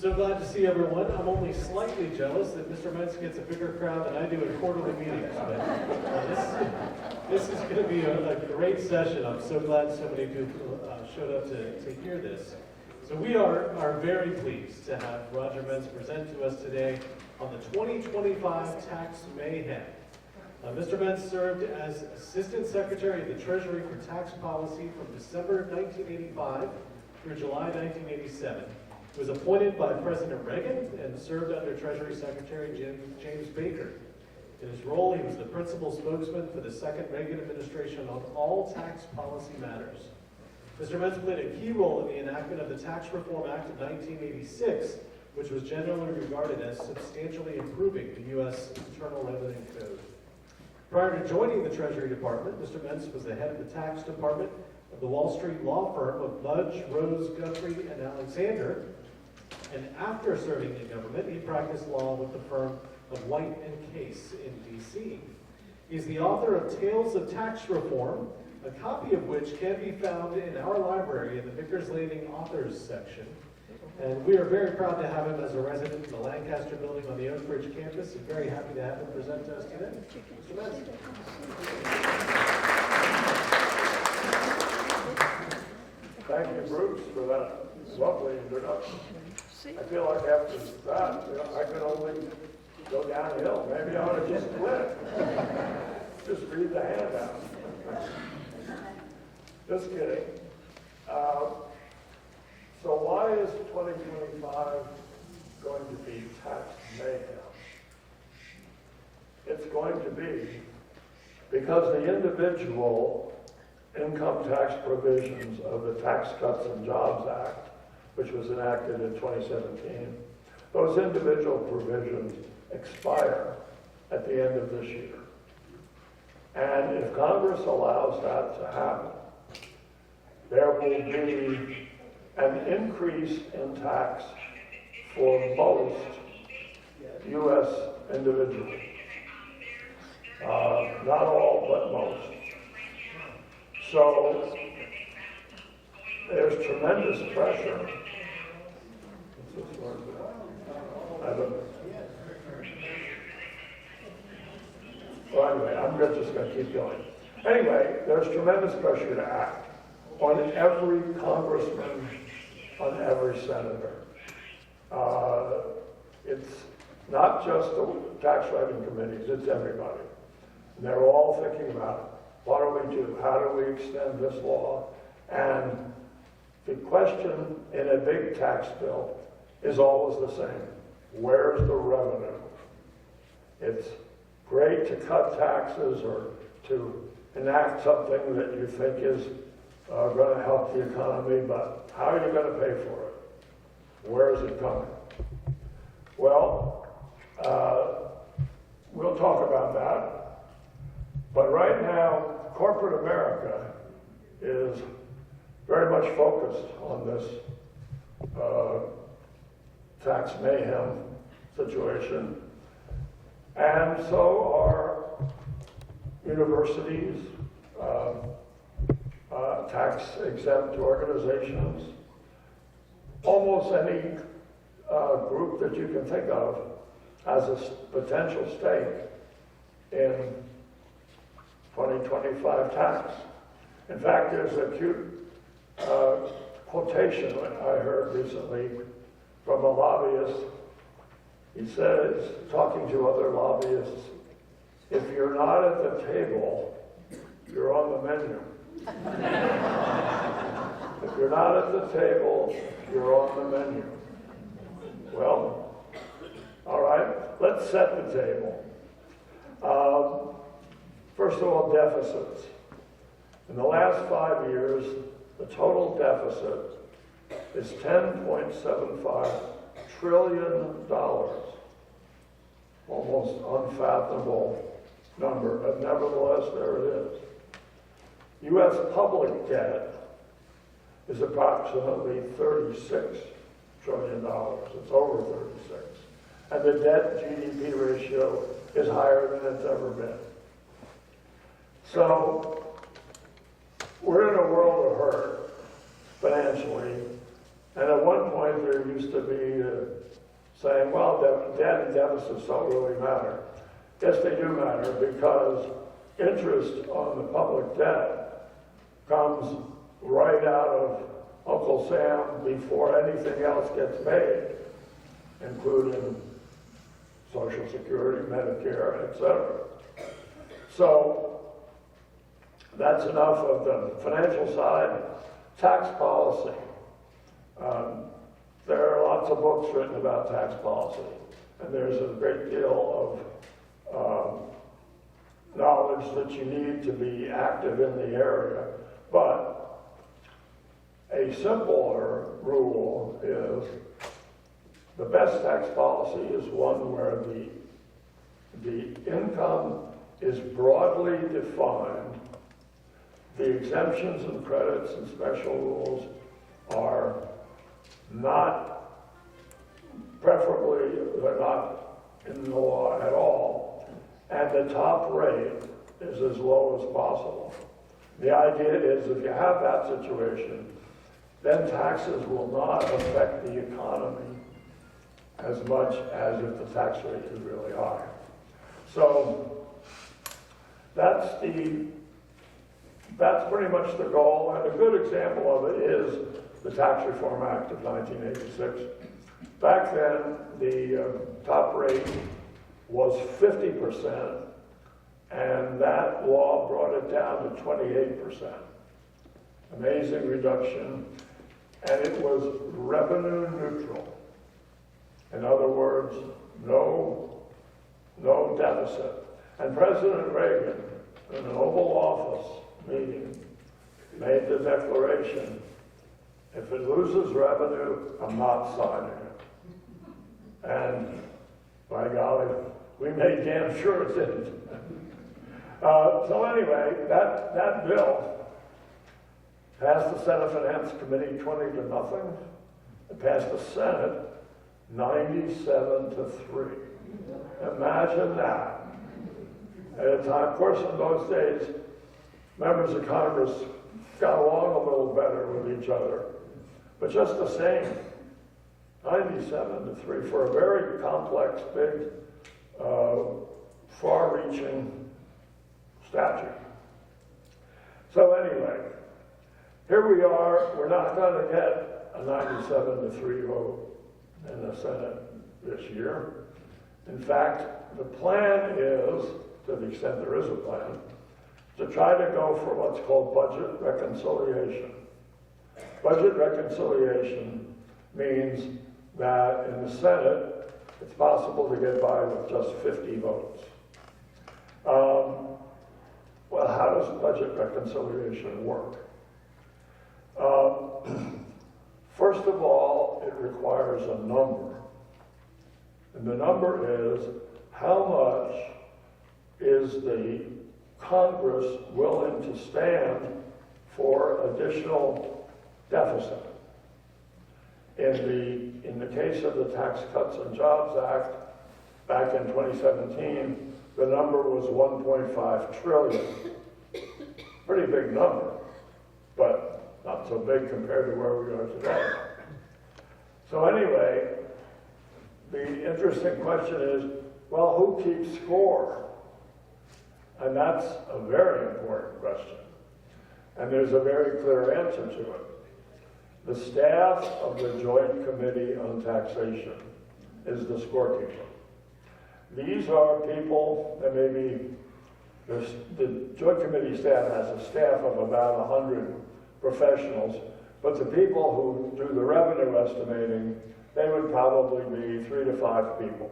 So glad to see everyone. I'm only slightly jealous that Mr. Mentz gets a bigger crowd than I do in quarterly meetings. But this is going to be a great session. I'm so glad so many people showed up to hear this. So we are very pleased to have Roger Mentz present to us today on the 2025 Tax Mayhem. Mr. Mentz served as Assistant Secretary of the Treasury for Tax Policy from December 1985 through July 1987. He was appointed by President Reagan and served under Treasury Secretary James Baker. In his role, he was the principal spokesman for the second Reagan administration on all tax policy matters. Mr. Mentz played a key role in the enactment of the Tax Reform Act of 1986, which was generally regarded as substantially improving the U.S. Internal Revenue Code. Prior to joining the Treasury Department, Mr. Mentz was the head of the tax department of the Wall Street law firm of Mudge, Rose, Guthrie, and Alexander. And after serving in government, he practiced law with the firm of White and Case in D.C. He's the author of Tales of Tax Reform, a copy of which can be found in our library in the Vickers Landing Authors section. And we are very proud to have him as a resident in the Lancaster building on the Oak Ridge campus, and very happy to have him present to us today. Mr. Mentz. Thank you, Bruce, for that lovely introduction. I feel like after that, I can only go downhill. Maybe I ought to just quit. Just read the handout. Just kidding. So why is 2025 going to be tax mayhem? It's going to be because the individual income tax provisions of the Tax Cuts and Jobs Act, which was enacted in 2017, those individual provisions expire at the end of this year. And if Congress allows that to happen, there will be an increase in tax for most U.S. individuals. Not all, but most. So there's tremendous pressure. Well, anyway, I'm just going to keep going. Anyway, there's tremendous pressure to act on every congressman, on every senator. It's not just the tax writing committees, it's everybody. And they're all thinking about what do we do? How do we extend this law? And the question in a big tax bill is always the same. Where's the revenue? It's great to cut taxes or to enact something that you think is going to help the economy, but how are you going to pay for it? Where is it coming? Well, we'll talk about that. But right now, corporate America is very much focused on this tax mayhem situation. And so are universities, tax-exempt organizations, almost any group that you can think of has a potential stake in 2025 tax. In fact, there's a cute quotation I heard recently from a lobbyist. He says, talking to other lobbyists, if you're not at the table, you're on the menu. If you're not at the table, you're on the menu. Well, all right, let's set the table. First of all, deficits. In the last 5 years, the total deficit is $10.75 trillion. Almost unfathomable number, but nevertheless, there it is. U.S. public debt is approximately $36 trillion. It's over 36. And the debt-GDP ratio is higher than it's ever been. So we're in a world of hurt financially, And at one point, there used to be saying, well, debt and deficits don't really matter. Yes, they do matter, because interest on the public debt comes right out of Uncle Sam before anything else gets made, including Social Security, Medicare, etc. So that's enough of the financial side. Tax policy. There are lots of books written about tax policy, and there's a great deal of knowledge that you need to be active in the area. But a simpler rule is the best tax policy is one where the income is broadly defined. The exemptions and credits and special rules are not, preferably, they're not in the law at all, and the top rate is as low as possible. The idea is if you have that situation, then taxes will not affect the economy as much as if the tax rate is really high. So that's pretty much the goal, and a good example of it is the Tax Reform Act of 1986. Back then, the top rate was 50%, and that law brought it down to 28%. Amazing reduction, and it was revenue neutral. In other words, no deficit. And President Reagan, in an Oval Office meeting, made the declaration, if it loses revenue, I'm not signing it. And by golly, we made damn sure it didn't. So anyway, that bill passed the Senate Finance Committee 20-0. It passed the Senate 97-3. Imagine that. At a time, of course, in those days, members of Congress got along a little better with each other. But just the same, 97-3 for a very complex, big, far-reaching statute. So anyway, here we are. We're not going to get a 97-3 vote in the Senate this year. In fact, the plan is, to the extent there is a plan, to try to go for what's called budget reconciliation. Budget reconciliation means that in the Senate, it's possible to get by with just 50 votes. Well, how does budget reconciliation work? First of all, it requires a number. And the number is how much is the Congress willing to stand for additional deficit. In the case of the Tax Cuts and Jobs Act, back in 2017, the number was 1.5 trillion. Pretty big number, but not so big compared to where we are today. So anyway, the interesting question is, well, who keeps score? And that's a very important question. And there's a very clear answer to it. The staff of the Joint Committee on Taxation is the scorekeeper. These are people that maybe, the Joint Committee staff has a staff of about 100 professionals, but the people who do the revenue estimating, they would probably be 3 to 5 people.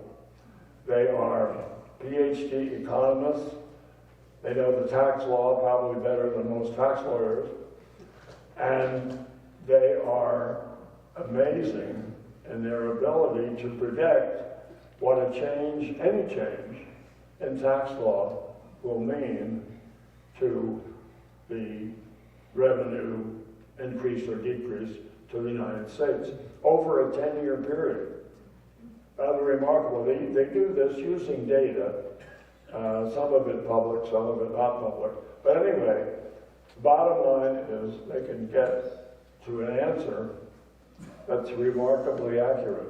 They are PhD economists. They know the tax law probably better than most tax lawyers. And they are amazing in their ability to predict what a change, any change in tax law will mean to the revenue increase or decrease to the United States over a 10-year period. Rather remarkable. They do this using data, some of it public, some of it not public. But anyway, the bottom line is they can get to an answer that's remarkably accurate.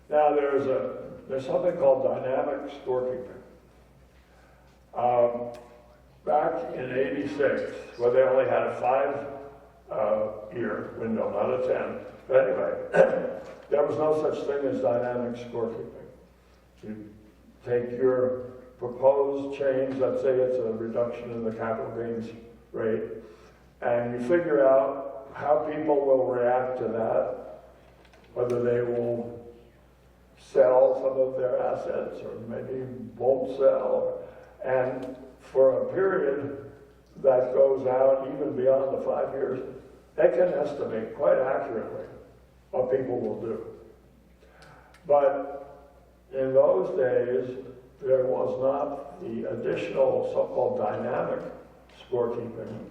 Now there's something called dynamic scorekeeping. Back in '86, where they only had a 5-year window, not a 10. But anyway, there was no such thing as dynamic scorekeeping. You take your proposed change, let's say it's a reduction in the capital gains rate, and you figure out how people will react to that, whether they will sell some of their assets or maybe won't sell. And for a period that goes out even beyond the 5 years, they can estimate quite accurately what people will do. But in those days, there was not the additional so-called dynamic scorekeeping,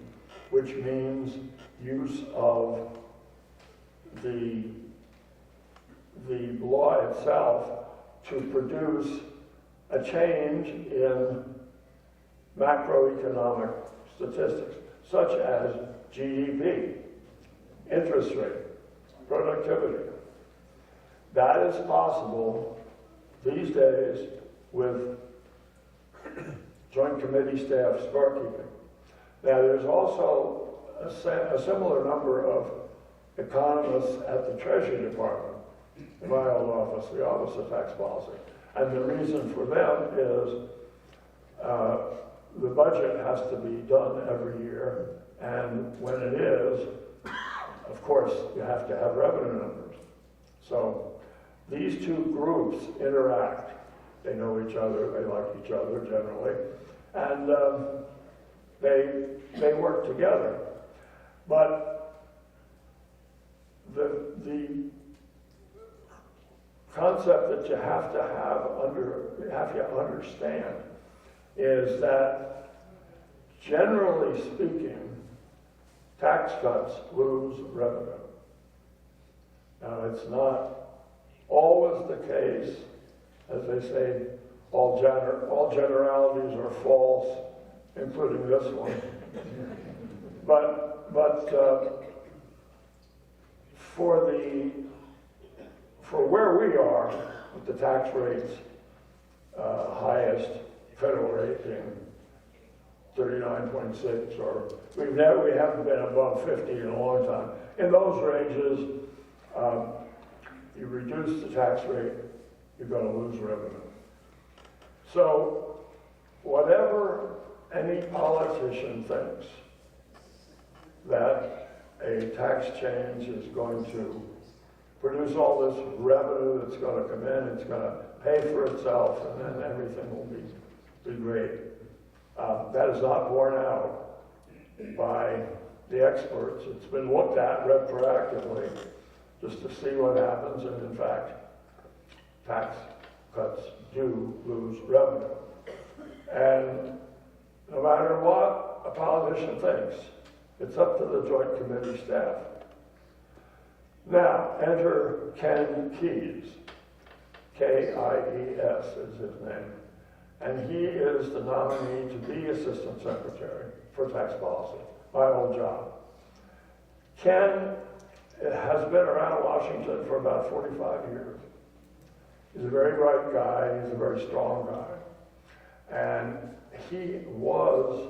which means use of the law itself to produce a change in macroeconomic statistics, such as GDP, interest rate, productivity. That is possible these days with Joint Committee staff scorekeeping. Now, there's also a similar number of economists at the Treasury Department, in my old office, the Office of Tax Policy. And the reason for them is the budget has to be done every year, and when it is, of course, you have to have revenue numbers. So these two groups interact. They know each other, they like each other generally, and they work together. But the concept that you have to understand is that, generally speaking, tax cuts lose revenue. Now, it's not always the case, as they say, all generalities are false, including this one. But for where we are with the tax rates, highest federal rate being 39.6, or we haven't been above 50 in a long time. In those ranges, you reduce the tax rate, you're going to lose revenue. So whatever any politician thinks that a tax change is going to produce all this revenue that's going to come in, it's going to pay for itself, and then everything will be great. That is not borne out by the experts. It's been looked at retroactively just to see what happens, and in fact, tax cuts do lose revenue. And no matter what a politician thinks, it's up to the Joint Committee staff. Now, enter Ken Keyes. K-I-E-S is his name. And he is the nominee to be Assistant Secretary for Tax Policy, my old job. Ken has been around Washington for about 45 years. He's a very bright guy, he's a very strong guy. And he was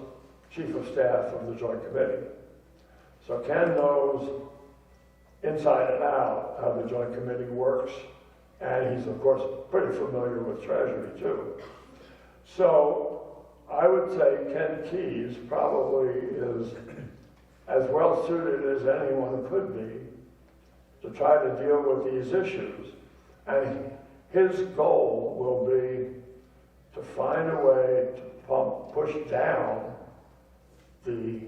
Chief of Staff of the Joint Committee. So Ken knows inside and out how the Joint Committee works, and he's, of course, pretty familiar with Treasury, too. So I would say Ken Keyes probably is as well suited as anyone could be to try to deal with these issues. And his goal will be to find a way to push down the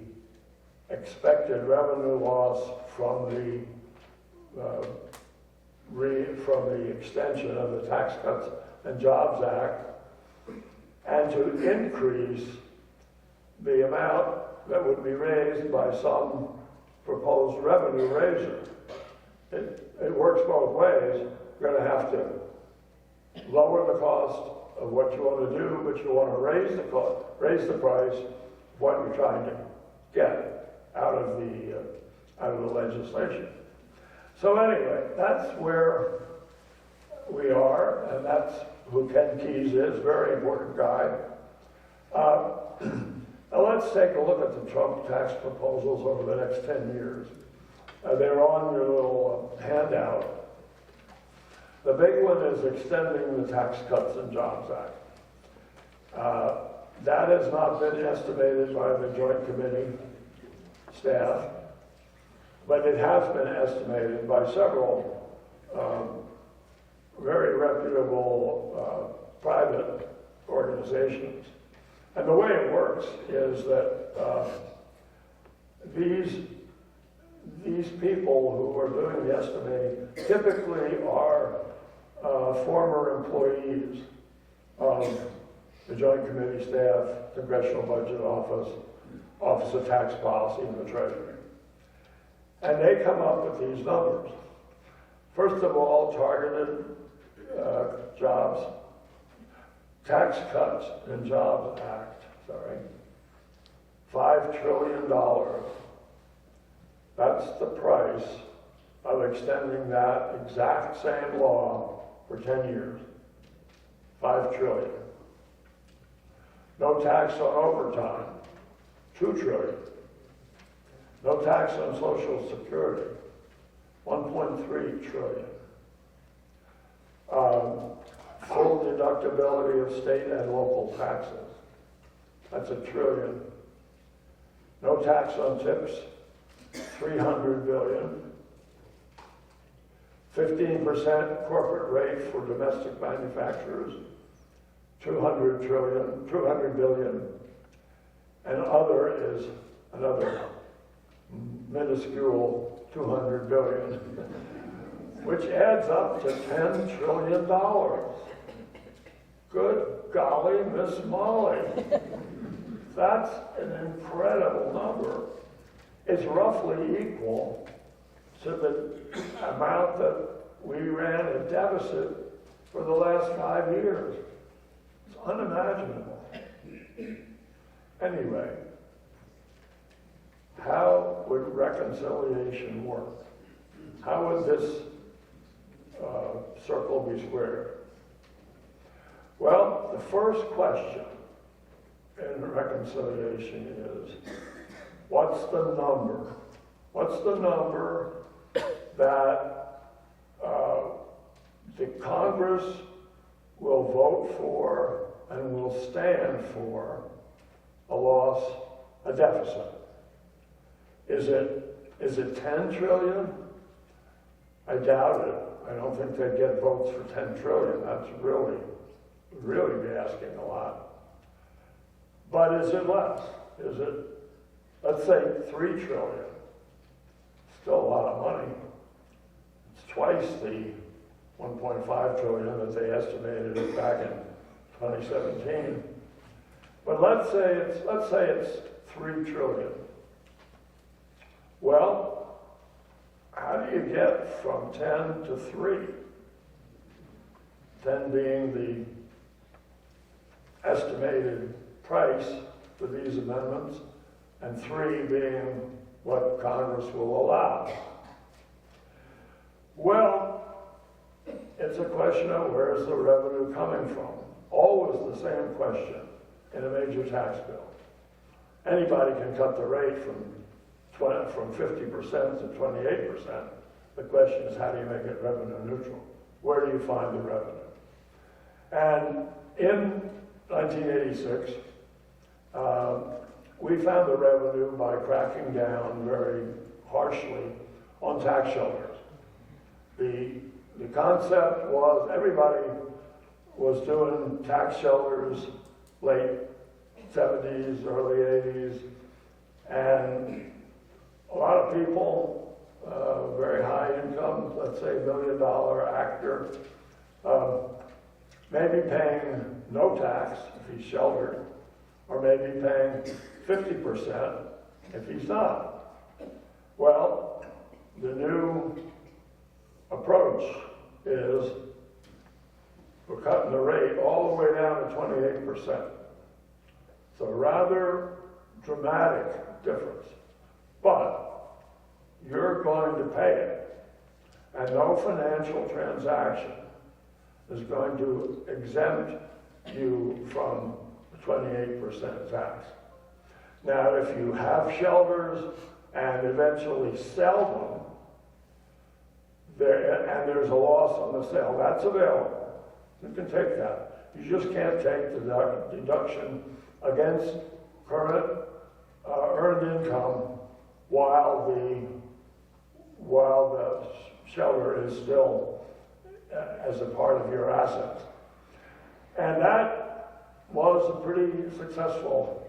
expected revenue loss from the extension of the Tax Cuts and Jobs Act, and to increase the amount that would be raised by some proposed revenue raiser. It works both ways. You're going to have to lower the cost of what you want to do, but you want to raise the price of what you're trying to get out of the legislation. So anyway, that's where we are, and that's who Ken Keyes is, very important guy. Now let's take a look at the Trump tax proposals over the next 10 years. They're on your little handout. The big one is extending the Tax Cuts and Jobs Act. That has not been estimated by the Joint Committee staff, but it has been estimated by several very reputable private organizations. And the way it works is that these people who are doing the estimating typically are former employees of the Joint Committee staff, Congressional Budget Office, Office of Tax Policy, and the Treasury. And they come up with these numbers. First of all, targeted jobs, Tax Cuts and Jobs Act, $5 trillion. That's the price of extending that exact same law for 10 years. $5 trillion. No tax on overtime, $2 trillion. No tax on Social Security, $1.3 trillion. Full deductibility of state and local taxes, that's $1 trillion. No tax on tips, $300 billion. 15% corporate rate for domestic manufacturers, $200 billion. And other is another minuscule $200 billion, which adds up to $10 trillion. Good golly, Miss Molly. That's an incredible number. It's roughly equal to the amount that we ran a deficit for the last 5 years. It's unimaginable. Anyway, how would reconciliation work? How would this circle be squared? Well, the first question in reconciliation is, what's the number? What's the number that the Congress will vote for and will stand for a loss, a deficit? Is it 10 trillion? I doubt it. I don't think they'd get votes for 10 trillion. That's really be asking a lot. But is it less? Is it, let's say, 3 trillion? Still a lot of money. It's twice the 1.5 trillion that they estimated it back in 2017. But let's say it's 3 trillion. Well, how do you get from 10 to 3? 10 being the estimated price for these amendments, and 3 being what Congress will allow. Well, it's a question of where is the revenue coming from? Always the same question in a major tax bill. Anybody can cut the rate from 50% to 28%. The question is, how do you make it revenue neutral? Where do you find the revenue? And in 1986, we found the revenue by cracking down very harshly on tax shelters. The concept was everybody was doing tax shelters late 70s, early 80s, and a lot of people, very high income, let's say $1 million actor, maybe paying no tax if he's sheltered, or maybe paying 50% if he's not. Well, the new approach is we're cutting the rate all the way down to 28%. It's a rather dramatic difference, but you're going to pay it. And no financial transaction is going to exempt you from 28% tax. Now, if you have shelters and eventually sell them, and there's a loss on the sale, that's available. You can take that. You just can't take the deduction against current earned income while the shelter is still as a part of your assets. And that was a pretty successful,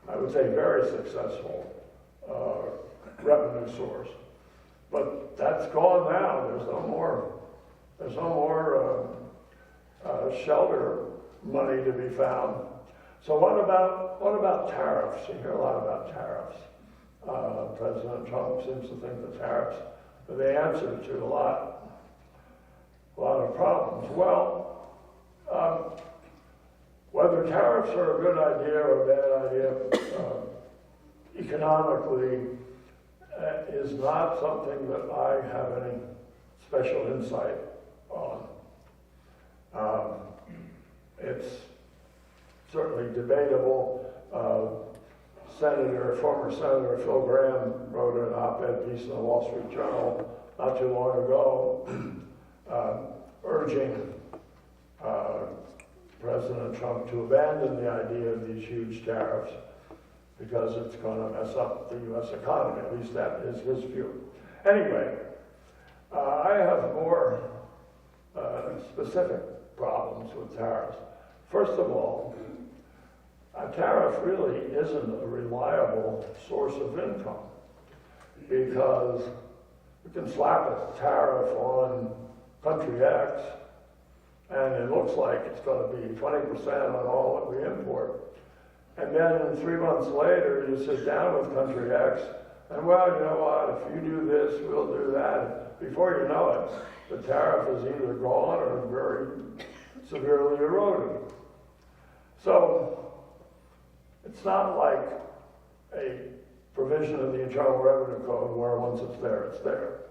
I would say very successful revenue source. But that's gone now. There's no more shelter money to be found. So what about tariffs? You hear a lot about tariffs. President Trump seems to think that tariffs are the answer to a lot of problems. Well, whether tariffs are a good idea or a bad idea, economically, is not something that I have any special insight on. It's certainly debatable. Former Senator Phil Gramm wrote an op-ed piece in the Wall Street Journal not too long ago, urging President Trump to abandon the idea of these huge tariffs because it's going to mess up the U.S. economy. At least that is his view. Anyway, I have more specific problems with tariffs. First of all, a tariff really isn't a reliable source of income because you can slap a tariff on country X and it looks like it's going to be 20% on all that we import. And then 3 months later, you sit down with country X and, well, you know what, if you do this, we'll do that. Before you know it, the tariff is either gone or very severely eroded. So it's not like a provision of the Internal Revenue Code where once it's there, it's there.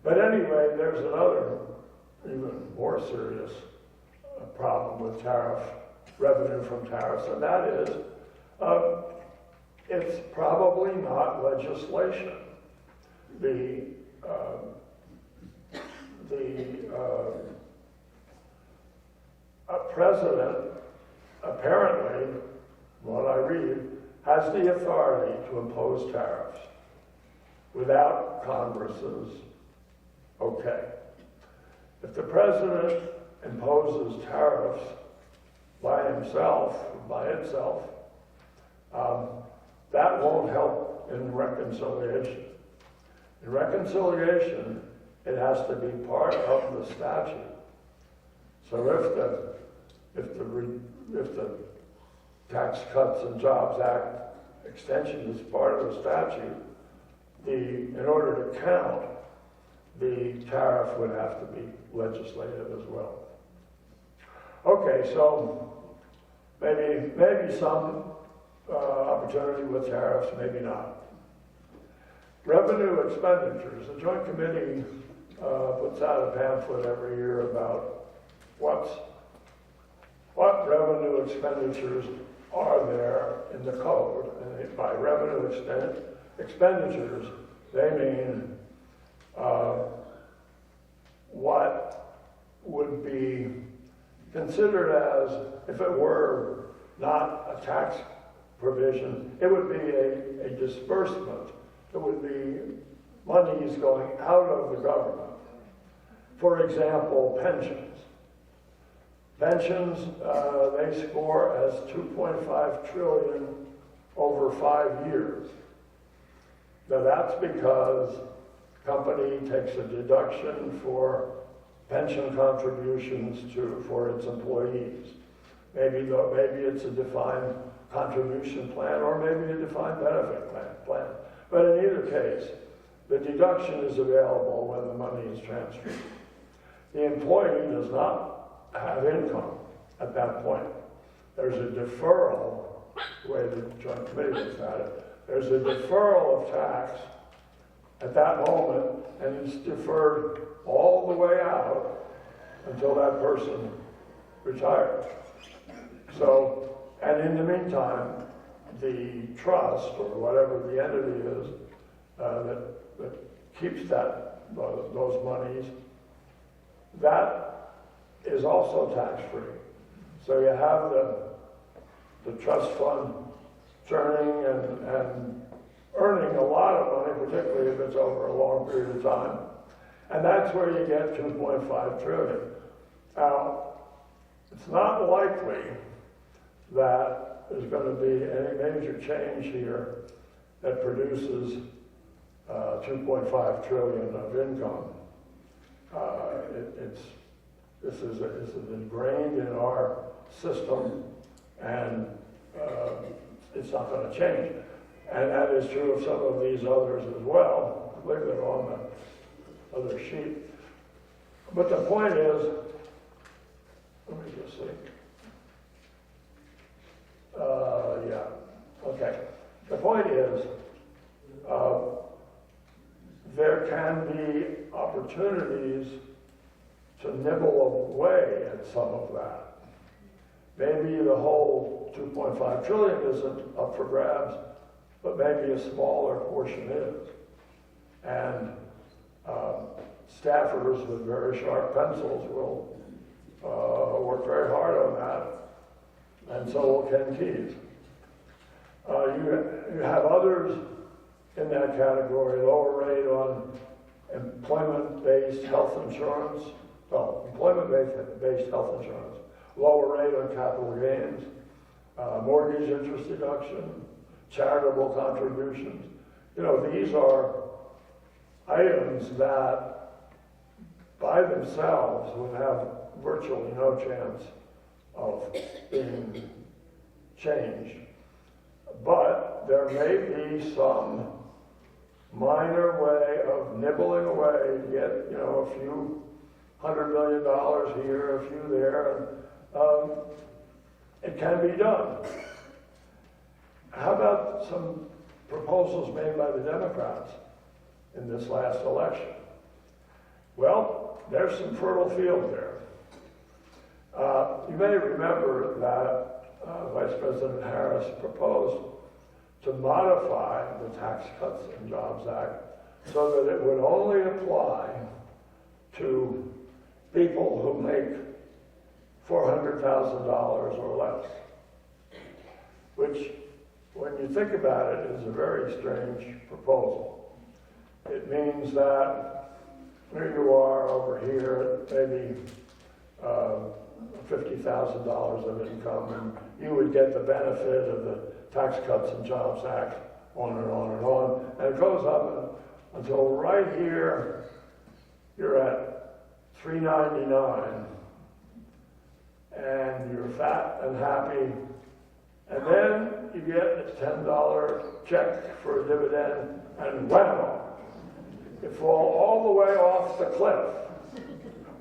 But anyway, there's another even more serious problem with tariff revenue from tariffs, and that is it's probably not legislation. A president apparently, what I read, has the authority to impose tariffs without Congress's okay. If the president imposes tariffs by himself, by itself, that won't help in reconciliation. In reconciliation, it has to be part of the statute. So if the Tax Cuts and Jobs Act extension is part of the statute, in order to count, the tariff would have to be legislative as well. Okay, so maybe some opportunity with tariffs, maybe not. Revenue expenditures. The Joint Committee puts out a pamphlet every year about what revenue expenditures are there in the code. And by revenue expenditures, they mean what would be considered as, if it were not a tax provision, it would be a disbursement. It would be monies going out of the government. For example, pensions. Pensions, they score as 2.5 trillion over 5 years. Now that's because the company takes a deduction for pension contributions for its employees. Maybe it's a defined contribution plan or maybe a defined benefit plan. But in either case, the deduction is available when the money is transferred. The employee does not have income at that point. There's a deferral, the way the Joint Committee looks at it, there's a deferral of tax at that moment, and it's deferred all the way out until that person retires. So, and in the meantime, the trust, or whatever the entity is, that keeps those monies, that is also tax-free. So you have the trust fund churning and earning a lot of money, particularly if it's over a long period of time. And that's where you get 2.5 trillion. Now, it's not likely that there's going to be any major change here that produces 2.5 trillion of income. This is ingrained in our system, and it's not going to change. And that is true of some of these others as well. I believe they're on the other sheet. But the point is, let me just see. Okay. The point is, there can be opportunities to nibble away at some of that. Maybe the whole 2.5 trillion isn't up for grabs, but maybe a smaller portion is. And staffers with very sharp pencils will work very hard on that, and so will Ken Keyes. You have others in that category: lower rate on employment-based health insurance, employment-based health insurance, lower rate on capital gains, mortgage interest deduction, charitable contributions. You know, these are items that by themselves would have virtually no chance of being changed. But there may be some minor way of nibbling away to get, a few $100 million here, a few there, and it can be done. How about some proposals made by the Democrats in this last election? Well, there's some fertile field there. You may remember that Vice President Harris proposed to modify the Tax Cuts and Jobs Act so that it would only apply to people who make $400,000 or less, which, when you think about it, is a very strange proposal. It means that here you are over here, maybe $50,000 of income, and you would get the benefit of the Tax Cuts and Jobs Act, on and on and on. And it goes up until right here, you're at $399, and you're fat and happy. And then you get a $10 check for a dividend, and wham! You fall all the way off the cliff.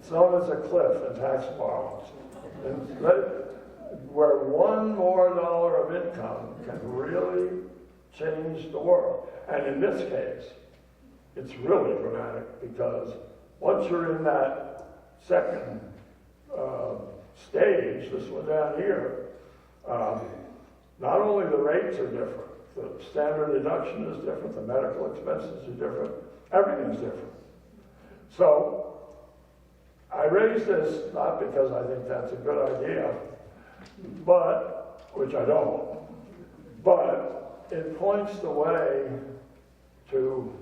It's known as a cliff in tax parlance. Where one more dollar of income can really change the world. And in this case, it's really dramatic, because once you're in that second stage, this one down here, not only the rates are different, the standard deduction is different, the medical expenses are different, everything's different. So I raise this not because I think that's a good idea, but, which I don't, but it points the way to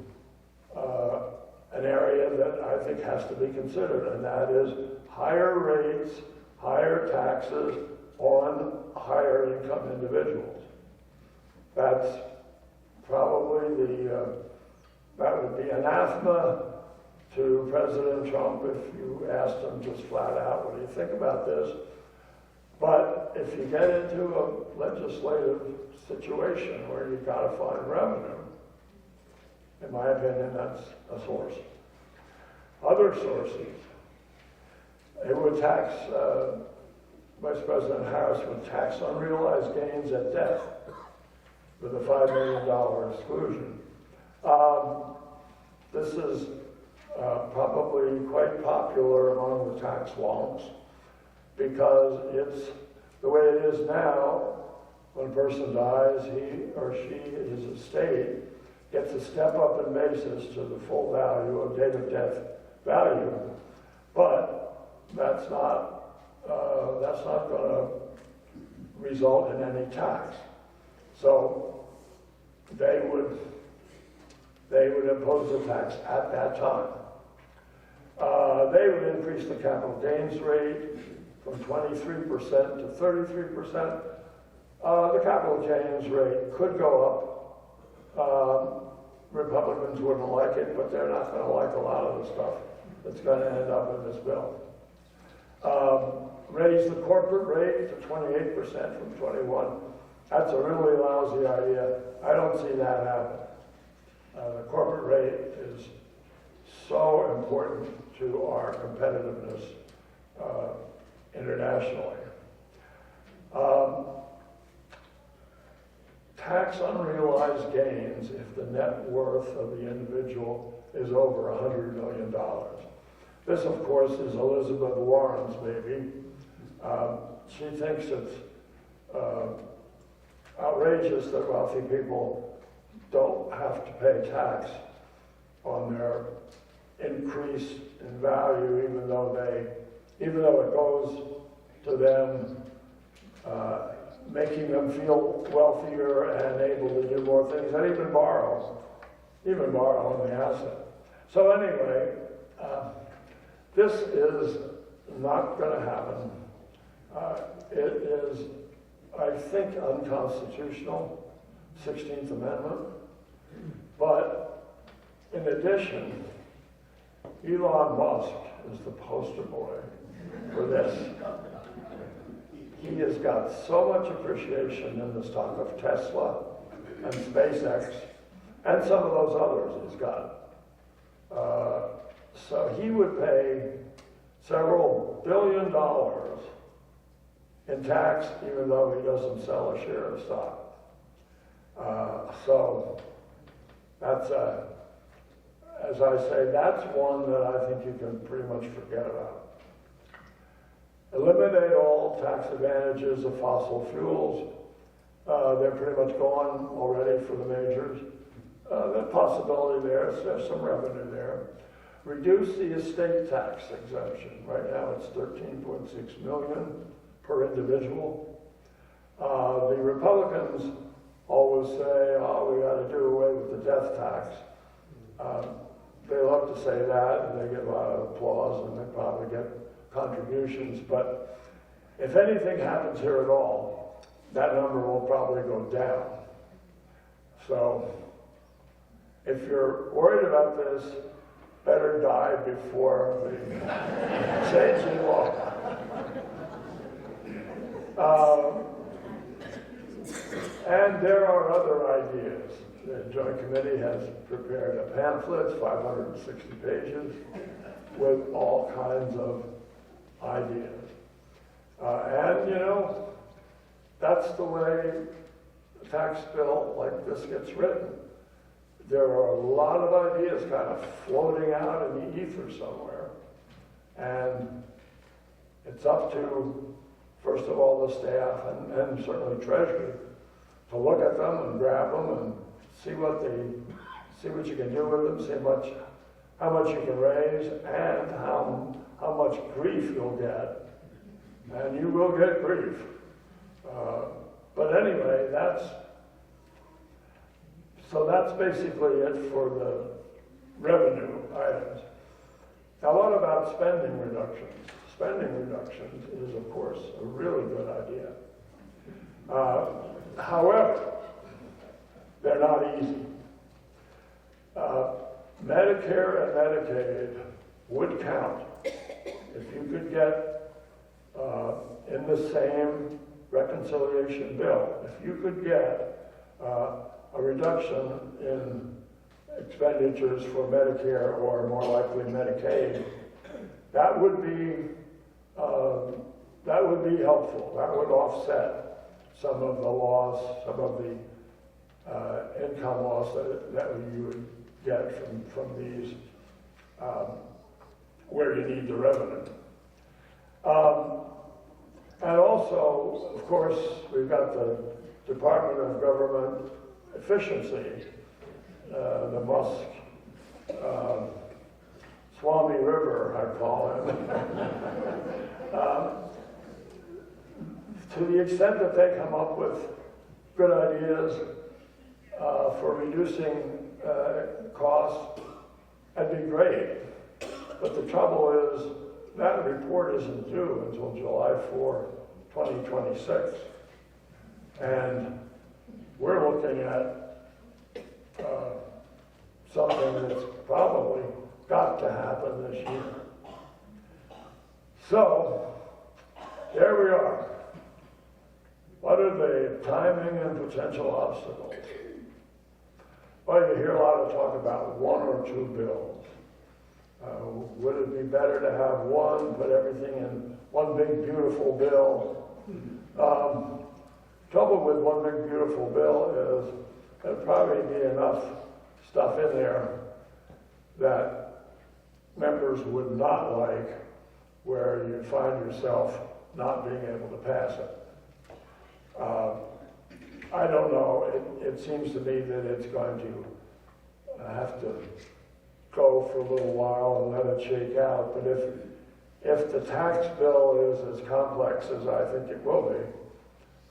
an area that I think has to be considered, and that is higher rates, higher taxes on higher income individuals. That's probably that would be anathema to President Trump if you asked him just flat out, what do you think about this? But if you get into a legislative situation where you've got to find revenue, in my opinion, that's a source. Other sources, it would tax, Vice President Harris would tax unrealized gains at death with a $5 million exclusion. This is probably quite popular among the tax wonks because it's the way it is now. When a person dies, he or she, his estate, gets a step up in basis to the full value of date of death value, but that's not going to result in any tax. So they would impose a tax at that time. They would increase the capital gains rate from 23% to 33%. The capital gains rate could go up. Republicans wouldn't like it, but they're not going to like a lot of the stuff that's going to end up in this bill. Raise the corporate rate to 28% from 21%. That's a really lousy idea. I don't see that happen. The corporate rate is so important to our competitiveness internationally. Tax unrealized gains if the net worth of the individual is over $100 million. This, of course, is Elizabeth Warren's baby. She thinks it's outrageous that wealthy people don't have to pay tax on their increase in value, even though it goes to them making them feel wealthier and able to do more things, and even borrow on the asset. So anyway, this is not going to happen. It is, I think, unconstitutional, 16th Amendment. But in addition, Elon Musk is the poster boy for this. He has got so much appreciation in the stock of Tesla and SpaceX and some of those others he's got. So he would pay several $billion in tax even though he doesn't sell a share of stock. So that's, as I say, that's one that I think you can pretty much forget about. Eliminate all tax advantages of fossil fuels. They're pretty much gone already for the majors. The possibility there's some revenue there. Reduce the estate tax exemption. Right now it's $13.6 million per individual. The Republicans always say, oh, we got to do away with the death tax. They love to say that, and they get a lot of applause, and they probably get contributions, but if anything happens here at all, that number will probably go down. So if you're worried about this, better die before the change in law. And there are other ideas. The Joint Committee has prepared a pamphlet, 560 pages, with all kinds of ideas. And, you know, that's the way a tax bill like this gets written. There are a lot of ideas kind of floating out in the ether somewhere. And it's up to, first of all, the staff and certainly Treasury to look at them and grab them and see what you can do with them, see how much you can raise, and how much grief you'll get. And you will get grief. But anyway, that's basically it for the revenue items. Now what about spending reductions? Spending reductions is, of course, a really good idea. However, they're not easy. Medicare and Medicaid would count if you could get in the same reconciliation bill, if you could get a reduction in expenditures for Medicare or more likely Medicaid, that would be helpful. That would offset some of the loss, some of the income loss that you would get from these, where you need the revenue. And also, of course, we've got the Department of Government Efficiency, the Musk, Swami River, I call it. To the extent that they come up with good ideas for reducing costs, that'd be great. But the trouble is, that report isn't due until July 4, 2026. And we're looking at something that's probably got to happen this year. So, there we are. What are the timing and potential obstacles? Well, you hear a lot of talk about one or two bills. Would it be better to have one, put everything in one big beautiful bill? Trouble with one big beautiful bill is there'd probably be enough stuff in there that members would not like, where you'd find yourself not being able to pass it. I don't know. It seems to me that it's going to have to go for a little while and let it shake out. But if the tax bill is as complex as I think it will be,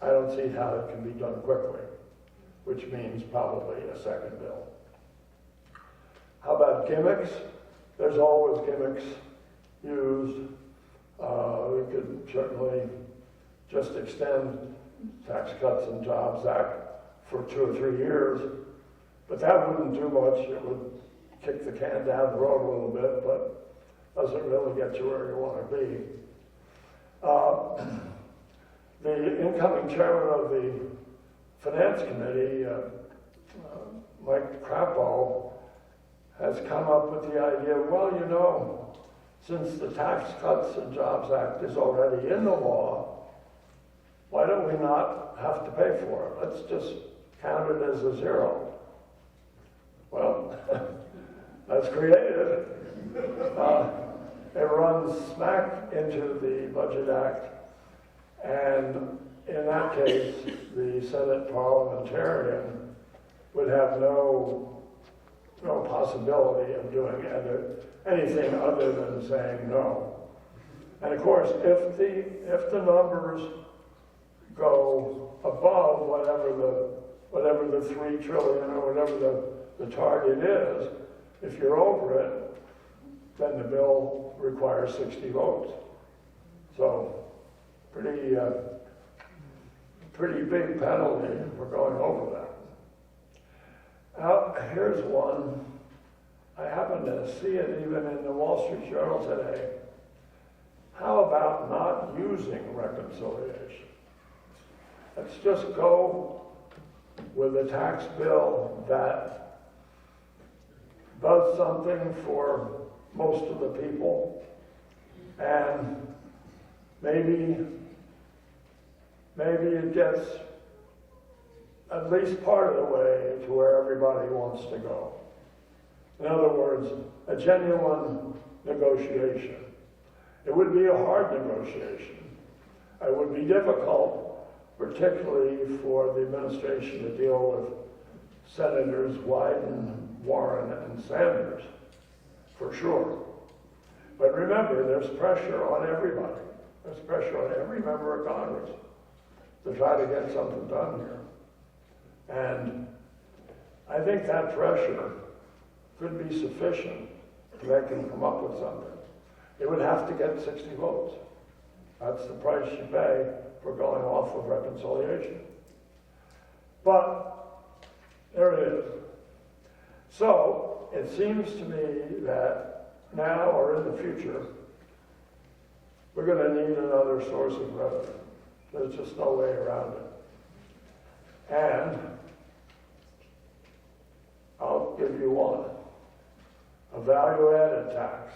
I don't see how it can be done quickly, which means probably a second bill. How about gimmicks? There's always gimmicks used. We could certainly just extend Tax Cuts and Jobs Act for 2 or 3 years, but that wouldn't do much. It would kick the can down the road a little bit, but doesn't really get you where you want to be. The incoming chairman of the Finance Committee, Mike Crapo, has come up with the idea, well, you know, since the Tax Cuts and Jobs Act is already in the law, why don't we not have to pay for it? Let's just count it as a zero. Well, that's creative. It runs smack into the Budget Act, and in that case, the Senate parliamentarian would have no possibility of doing anything other than saying no. And of course, if the numbers go above whatever the 3 trillion or whatever the target is, if you're over it, then the bill requires 60 votes. So, pretty big penalty for going over that. Now, here's one. I happened to see it even in the Wall Street Journal today. How about not using reconciliation? Let's just go with a tax bill that does something for most of the people, and maybe it gets at least part of the way to where everybody wants to go. In other words, a genuine negotiation. It would be a hard negotiation. It would be difficult, particularly for the administration to deal with Senators Wyden, Warren, and Sanders, for sure. But remember, there's pressure on everybody. There's pressure on every member of Congress to try to get something done here. And I think that pressure could be sufficient to make them come up with something. It would have to get 60 votes. That's the price you pay for going off of reconciliation. But there it is. So it seems to me that now or in the future, we're going to need another source of revenue. There's just no way around it. And I'll give you one. A value-added tax.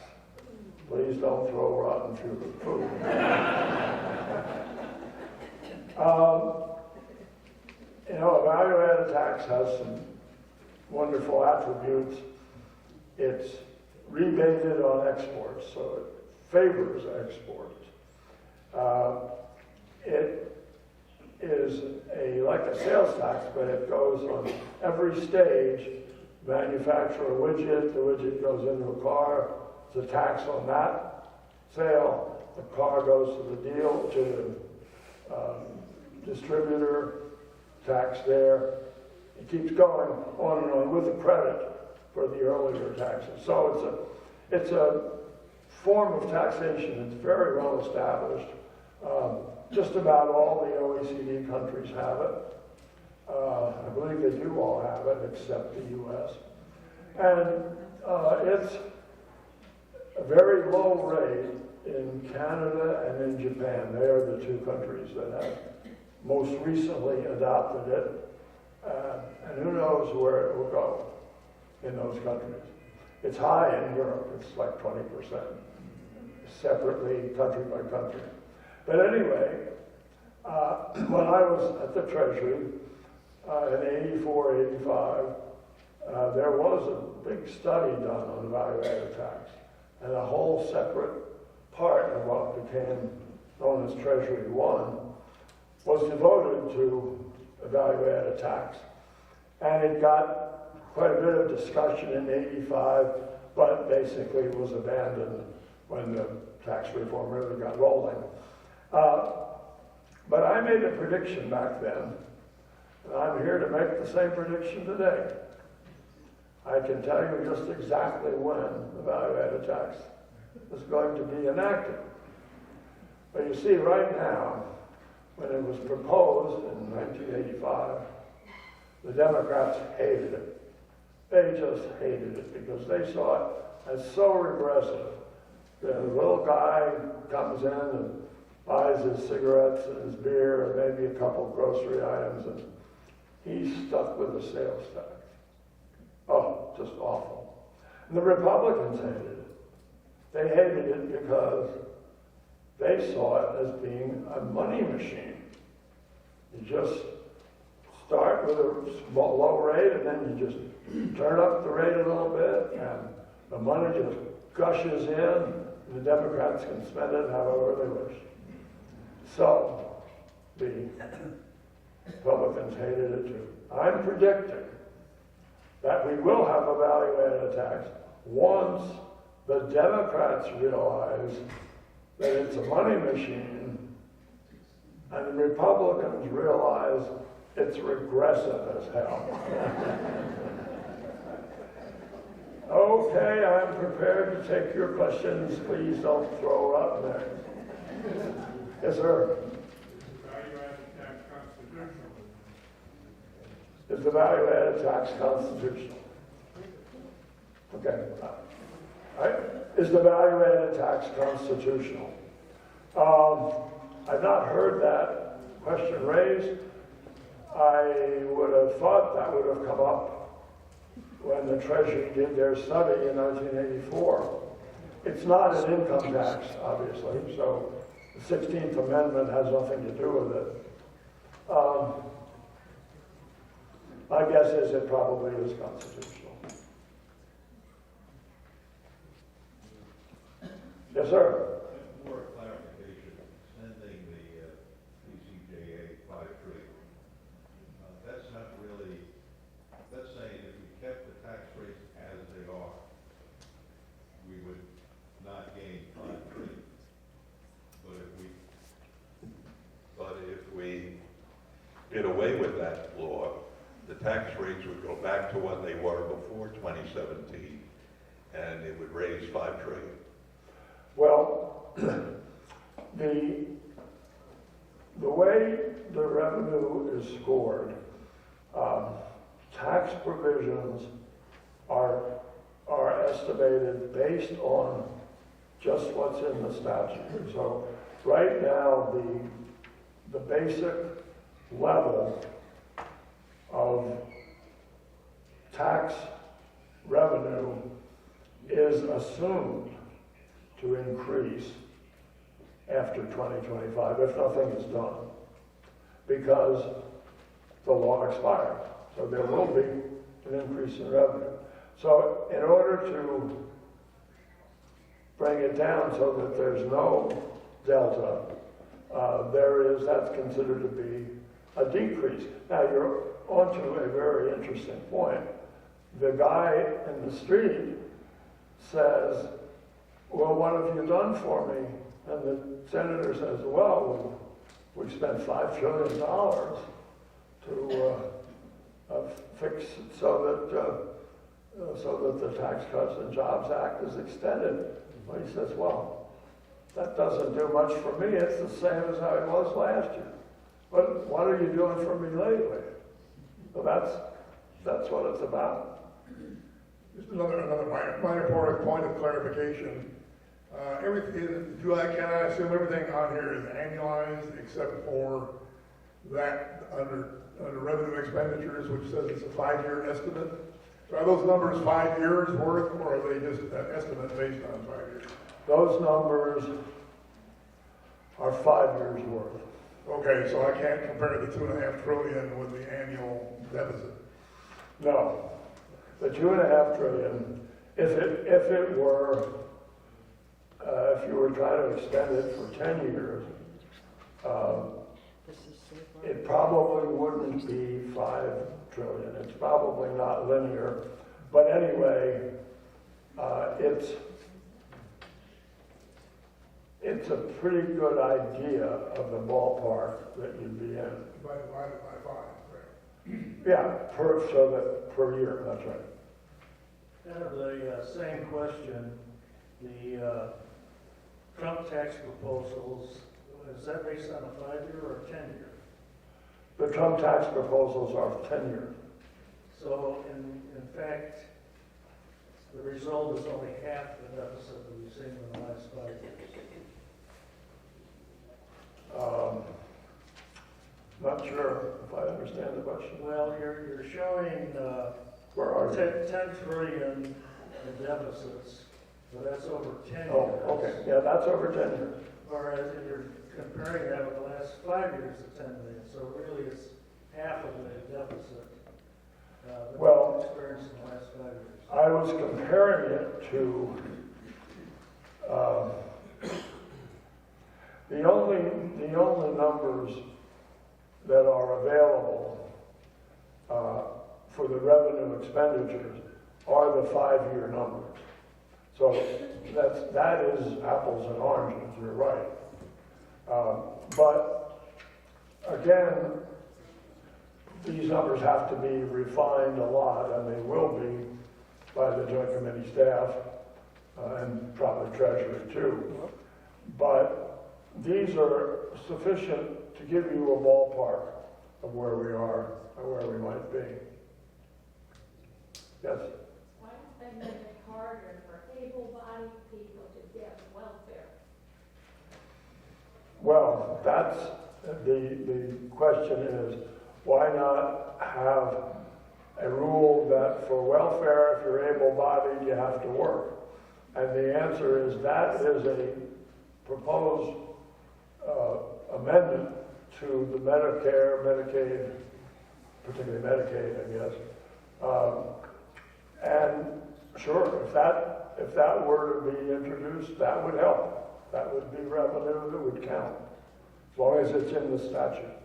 Please don't throw rotten food. A value-added tax has some wonderful attributes. rebated on exports, so it favors exports. It is like a sales tax, but it goes on every stage. Manufacture a widget, the widget goes into a car, it's a tax on that sale, the car goes to the distributor, tax there. It keeps going on and on with the credit for the earlier taxes. So it's a form of taxation that's very well established. Just about all the OECD countries have it. I believe they do all have it except the US. And it's a very low rate in Canada and in Japan. They are the two countries that have most recently adopted it. And who knows where it will go in those countries. It's high in Europe. It's like 20%, separately, country by country. But anyway, when I was at the Treasury in 84, 85, there was a big study done on value-added tax. And a whole separate part of what became known as Treasury 1 was devoted to value-added tax. And it got quite a bit of discussion in 85, but basically it was abandoned when the tax reform really got rolling. But I made a prediction back then, and I'm here to make the same prediction today. I can tell you just exactly when the value-added tax is going to be enacted. But you see, right now, when it was proposed in 1985, the Democrats hated it. They just hated it because they saw it as so regressive. The little guy comes in and buys his cigarettes and his beer and maybe a couple grocery items, and he's stuck with the sales tax. Oh, just awful. And the Republicans hated it. They hated it because they saw it as being a money machine. You just start with a small, low rate, and then you just turn up the rate a little bit, and the money just gushes in, and the Democrats can spend it however they wish. So, the Republicans hated it too. I'm predicting that we will have a value-added tax once the Democrats realize that it's a money machine, and the Republicans realize it's regressive as hell. Okay, I'm prepared to take your questions. Please don't throw up there. Yes, sir. Is the value-added tax constitutional? Okay. All right. Is the value-added tax constitutional? I've not heard that question raised. I would have thought that would have come up when the Treasury did their study in 1984. It's not an income tax, obviously, so the 16th Amendment has nothing to do with it. My guess is it probably is constitutional. Yes, sir. More clarification, extending the PCJA 5 trillion. That's not really, that's saying if we kept the tax rates as they are, we would not gain 5 trillion. But if we did away with that law, the tax rates would go back to what they were before 2017, and it would raise 5 trillion. Well, the way the revenue is scored, tax provisions are estimated based on just what's in the statute. So right now, the basic level of tax revenue is assumed to increase after 2025 if nothing is done, because the law expires. So there will be an increase in revenue. So in order to bring it down so that there's no delta, that's considered to be a decrease. Now, you're onto a very interesting point. The guy in the street says, well, what have you done for me? And the senator says, well, we spent $5 trillion to fix it so that the Tax Cuts and Jobs Act is extended. Well, he says, well, that doesn't do much for me. It's the same as how it was last year. But what are you doing for me lately? So that's what it's about. Just another minor point of clarification. Can I assume everything on here is annualized except for that under revenue expenditures, which says it's a 5-year estimate? So are those numbers 5 years worth, or are they just an estimate based on 5 years? Those numbers are 5 years worth. Okay, so I can't compare the $2.5 trillion with the annual deficit. No, the $2.5 trillion. If you were trying to extend it for 10 years, it probably wouldn't be $5 trillion. It's probably not linear, but anyway, it's a pretty good idea of the ballpark that you'd be in. Divided by 5, right? Yeah, per year, that's right. Kind of the same question, the Trump tax proposals, is that based on a 5-year or a 10-year? The Trump tax proposals are 10 years. So in fact, the result is only half the deficit that we've seen in the last 5 years. Not sure if I understand the question. Well, you're showing Where are you? 10 trillion in deficits, so that's over 10 years. Oh, okay. Yeah, that's over 10 years. Whereas if you're comparing that with the last 5 years of 10 million, so really it's half of the deficit that Well, we've experienced in the last 5 years. I was comparing it to the only numbers that are available for the revenue expenditures are the 5-year numbers. So that is apples and oranges, you're right. But again, these numbers have to be refined a lot, and they will be by the Joint Committee staff and probably Treasury too. But these are sufficient to give you a ballpark of where we are and where we might be. Yes? Why don't they make it harder for able-bodied people to get welfare? Well, that's the question is, why not have a rule that for welfare, if you're able-bodied, you have to work? And the answer is that is a proposed amendment to the Medicare, Medicaid, particularly Medicaid, I guess. And sure, if that were to be introduced, that would help. That would be revenue that would count, as long as it's in the statute.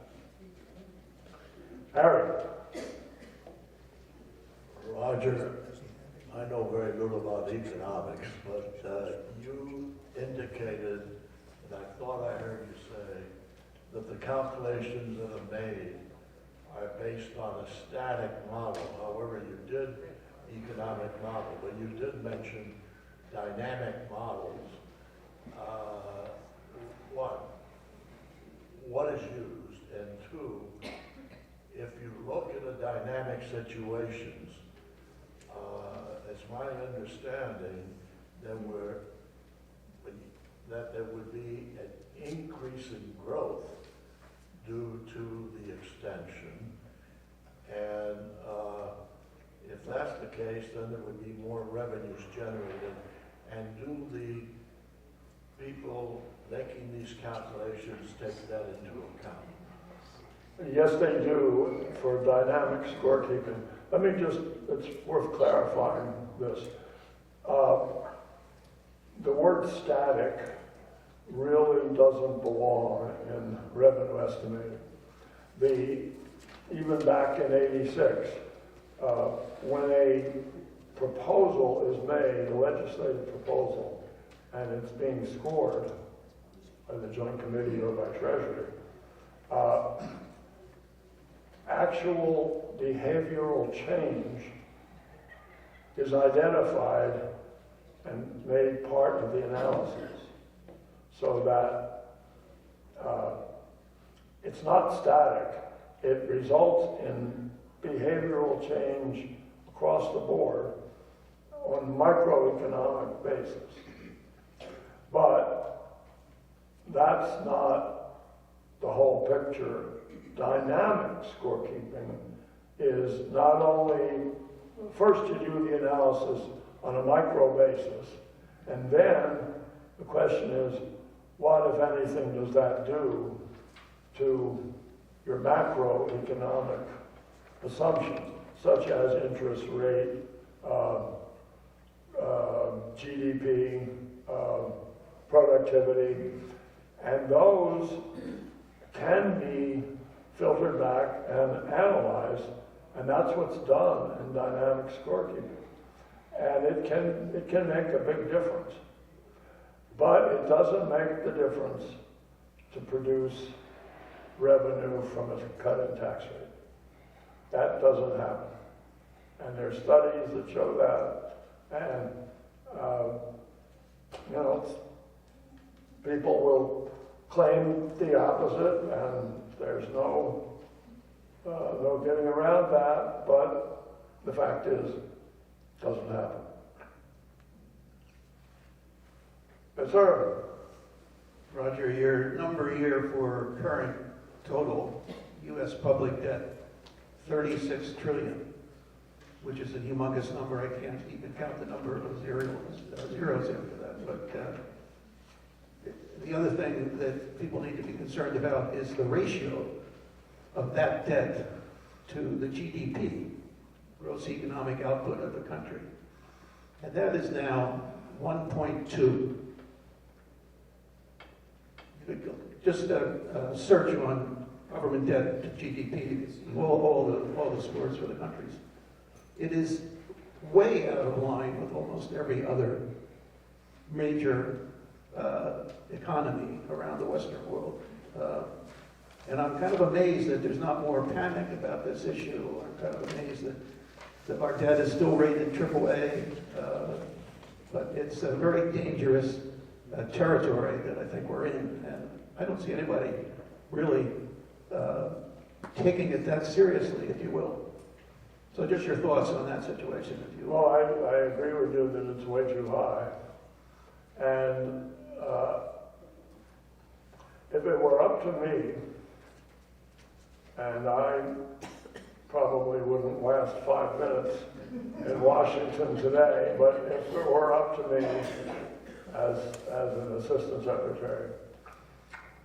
Harry. Roger, I know very little about economics, but you indicated, and I thought I heard you say, that the calculations that are made are based on a static model. However, you did economic model, but you did mention dynamic models. What is used? And two, if you look at the dynamic situations, it's my understanding that there would be an increase in growth due to the extension, and if that's the case, then there would be more revenues generated. And do the people making these calculations take that into account? Yes, they do for dynamic scorekeeping. It's worth clarifying this. the word static really doesn't belong in revenue estimating. Even back in '86, when a proposal is made, a legislative proposal, and it's being scored by the Joint Committee or by Treasury, actual behavioral change is identified and made part of the analysis, so that it's not static. It results in behavioral change across the board on a microeconomic basis. But that's not the whole picture. Dynamic scorekeeping is not only, first you do the analysis on a micro basis, and then the question is, what, if anything, does that do to your macroeconomic assumptions, such as interest rate, GDP, productivity, and those can be filtered back and analyzed, and that's what's done in dynamic scorekeeping. And it can make a big difference. But it doesn't make the difference to produce revenue from a cut in tax rate. That doesn't happen. And there's studies that show that. And, people will claim the opposite, and there's no getting around that, but the fact is, it doesn't happen. Yes, sir. Roger, your number here for current total U.S. public debt, 36 trillion, which is a humongous number. I can't even count the number of zeros after that. But the other thing that people need to be concerned about is the ratio of that debt to the GDP, gross economic output of the country. And that is now 1.2. You could just search on government debt to GDP, all the scores for the countries. It is way out of line with almost every other major economy around the Western world. And I'm kind of amazed that there's not more panic about this issue. I'm kind of amazed that our debt is still rated AAA, but it's a very dangerous territory that I think we're in, and I don't see anybody really taking it that seriously, if you will. So just your thoughts on that situation, if you will. Well, I agree with you that it's way too high. And if it were up to me, and I probably wouldn't last 5 minutes in Washington today, but if it were up to me as an assistant secretary,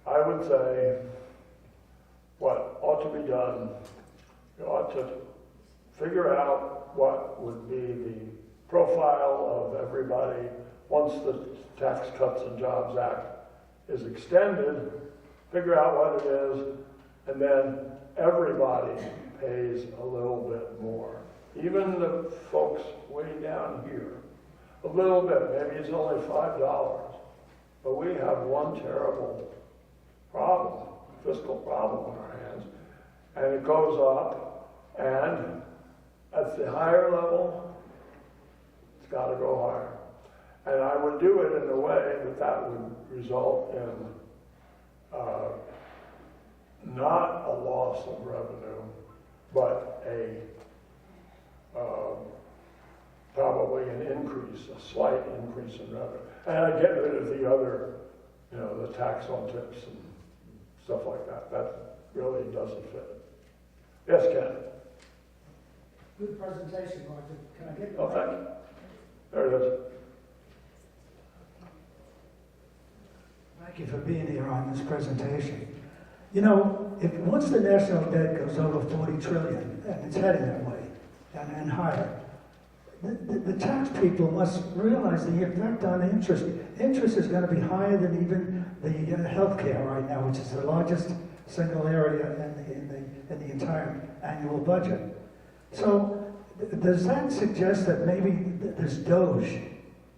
I would say what ought to be done, you ought to figure out what would be the profile of everybody once the Tax Cuts and Jobs Act is extended, figure out what it is, and then everybody pays a little bit more. Even the folks way down here, a little bit, maybe it's only $5, but we have one terrible problem, fiscal problem on our hands, and it goes up, and at the higher level, it's got to go higher. And I would do it in a way that would result in not a loss of revenue, but probably an increase, a slight increase in revenue. And I'd get rid of the other, the tax on tips and stuff like that. That really doesn't fit. Yes, Ken? Good presentation, Roger. Can I get Oh, thank you. There it is. Thank you for being here on this presentation. If once the national debt goes over 40 trillion, and it's heading that way, and higher, the tax people must realize the effect on interest. Interest is going to be higher than even the healthcare right now, which is the largest single area in the entire annual budget. So does that suggest that maybe this Doge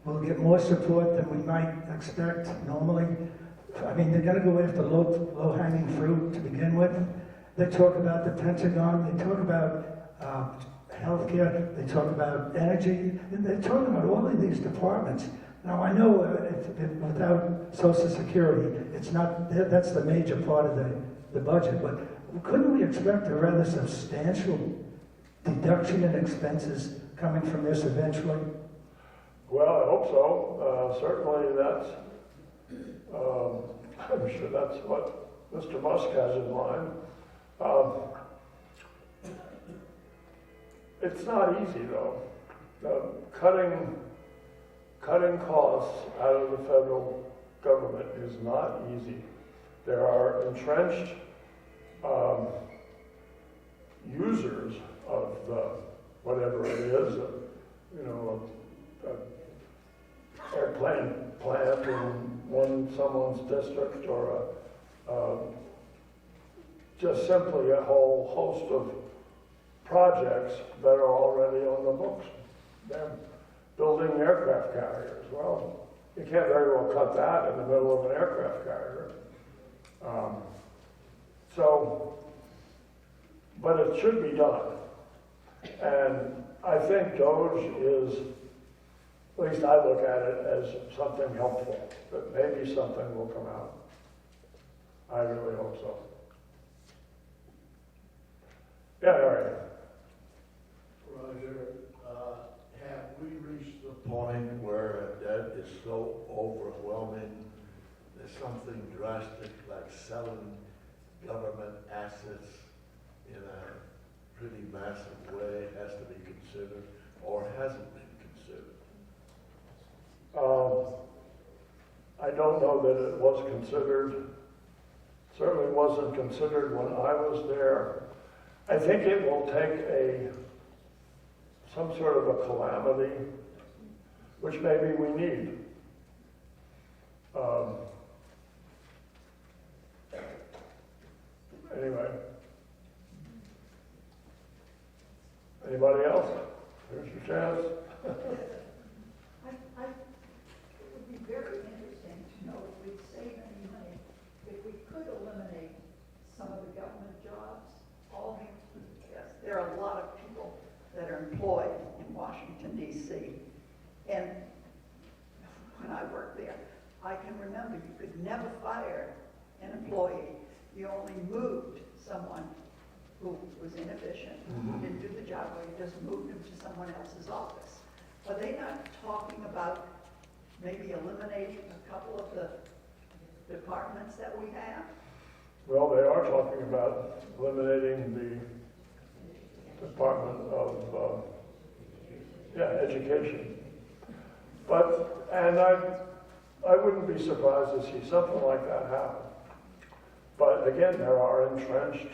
will get more support than we might expect normally? I mean, they're going to go after low-hanging fruit to begin with. They talk about the Pentagon. They talk about healthcare. They talk about energy. And they're talking about all of these departments. Now, I know without Social Security, it's not, that's the major part of the budget, but couldn't we expect a rather substantial deduction in expenses coming from this eventually? Well, I hope so. Certainly that's, I'm sure that's what Mr. Musk has in mind. It's not easy though. Cutting costs out of the federal government is not easy. There are entrenched users of whatever it is, airplane plant in someone's district, or just simply a whole host of projects that are already on the books. They're building aircraft carriers. Well, you can't very well cut that in the middle of an aircraft carrier. But it should be done. And I think Doge is, at least I look at it as something helpful, that maybe something will come out. I really hope so. Yeah, all right. Roger, have we reached the point where debt is so overwhelming that something drastic like selling government assets in a pretty massive way has to be considered, or hasn't been considered? I don't know that it was considered. Certainly wasn't considered when I was there. I think it will take some sort of a calamity, which maybe we need. Anyway. Anybody else? Here's your chance. It would be very interesting to know if we'd save any money if we could eliminate some of the government jobs. Yes, there are a lot of people that are employed in Washington, D.C. And when I worked there, I can remember you could never fire an employee. You only moved someone who was inefficient, who didn't do the job, or you just moved him to someone else's office. Are they not talking about maybe eliminating a couple of the departments that we have? Well, they are talking about eliminating the Department of Education. And I wouldn't be surprised to see something like that happen. But again, there are entrenched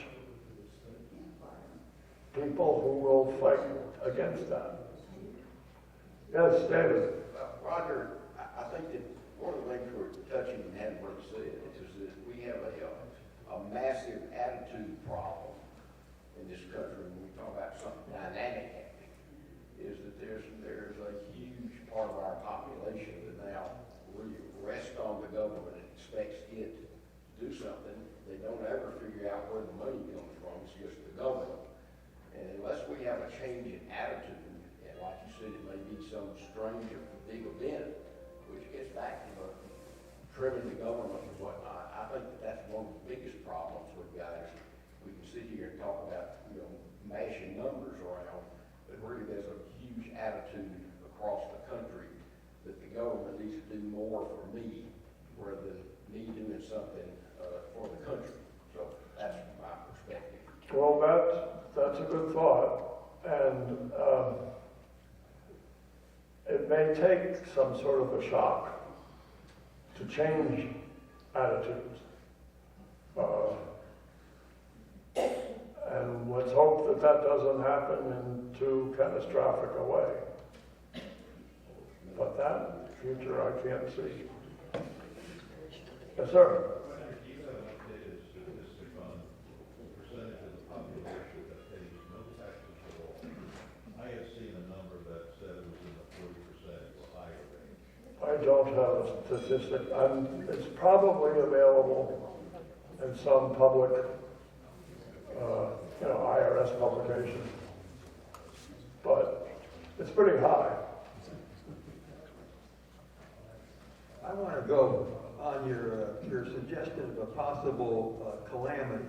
people who will fight against that. Yes, David. Roger, I think that one of the things we're touching and hadn't really said is that we have a massive attitude problem in this country when we talk about something dynamic happening, is that there's a huge part of our population that now really rests on the government and expects it to do something. They don't ever figure out where the money comes from. It's just the government. And unless we have a change in attitude, and like you said, it may be some strange or big event, which gets back to trimming the government and whatnot, I think that that's one of the biggest problems we've got. Is we can sit here and talk about, mashing numbers around, but really there's a huge attitude across the country that the government needs to do more for me rather than me doing something for the country. So that's my perspective. Well, that's a good thought, and it may take some sort of a shock to change attitudes. And let's hope that doesn't happen in too catastrophic a way. But that future I can't see. Yes, sir. Do you have an updated statistic on the percentage of the population that pays no taxes at all? I have seen a number that said it was in the 40% or higher range. I don't have a statistic. It's probably available in some public, IRS publication. But it's pretty high. I want to go on your suggestion of a possible calamity.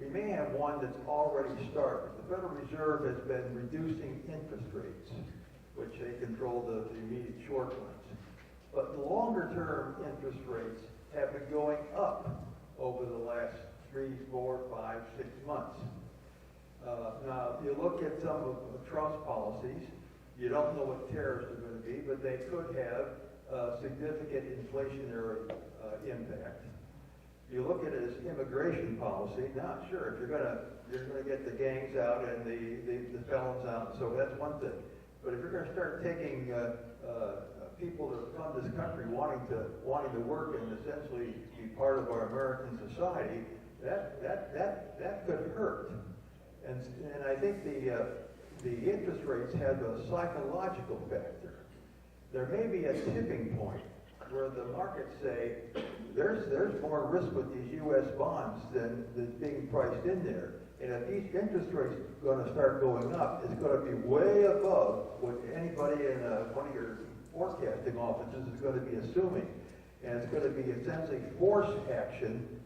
We may have one that's already started. The Federal Reserve has been reducing interest rates, which they control the immediate short ones. But the longer-term interest rates have been going up over the last 3, 4, 5, 6 months. Now, if you look at some of Trump's policies, you don't know what tariffs are going to be, but they could have significant inflationary impact. You look at his immigration policy. Now, sure, if you're going to get the gangs out and the felons out, so that's one thing. But if you're going to start taking people that come to this country wanting to work and essentially be part of our American society, that could hurt. And I think the interest rates have a psychological factor. There may be a tipping point where the markets say there's more risk with these U.S. bonds than is being priced in there. And if these interest rates are going to start going up, it's going to be way above what anybody in one of your forecasting offices is going to be assuming. And it's going to be essentially forced action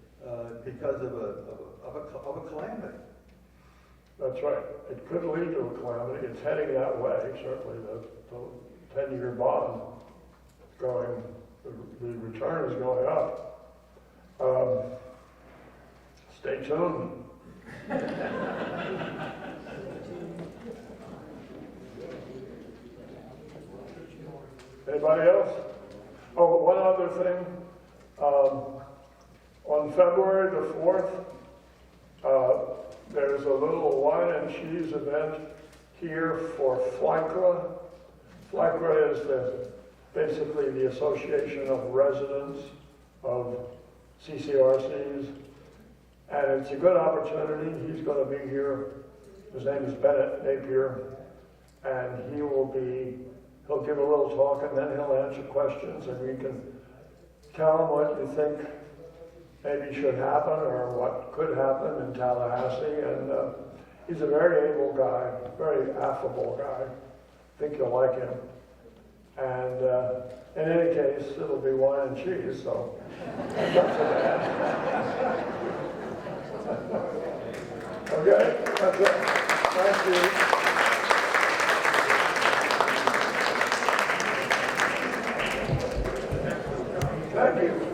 because of a calamity. That's right. It could lead to a calamity. It's heading that way, certainly. The 10-year bond going, the return is going up. Stay tuned. Anybody else? Oh, one other thing. On February the 4th, there's a little wine and cheese event here for FLICRA. FLICRA is basically the Association of Residents of CCRCs. And it's a good opportunity. He's going to be here. His name is Bennett Napier. And he'll give a little talk and then he'll answer questions and we can tell him what you think maybe should happen or what could happen in Tallahassee. And he's a very able guy, very affable guy. I think you'll like him. And in any case, it'll be wine and cheese, so not so bad. Okay, that's it. Thank you. Thank you.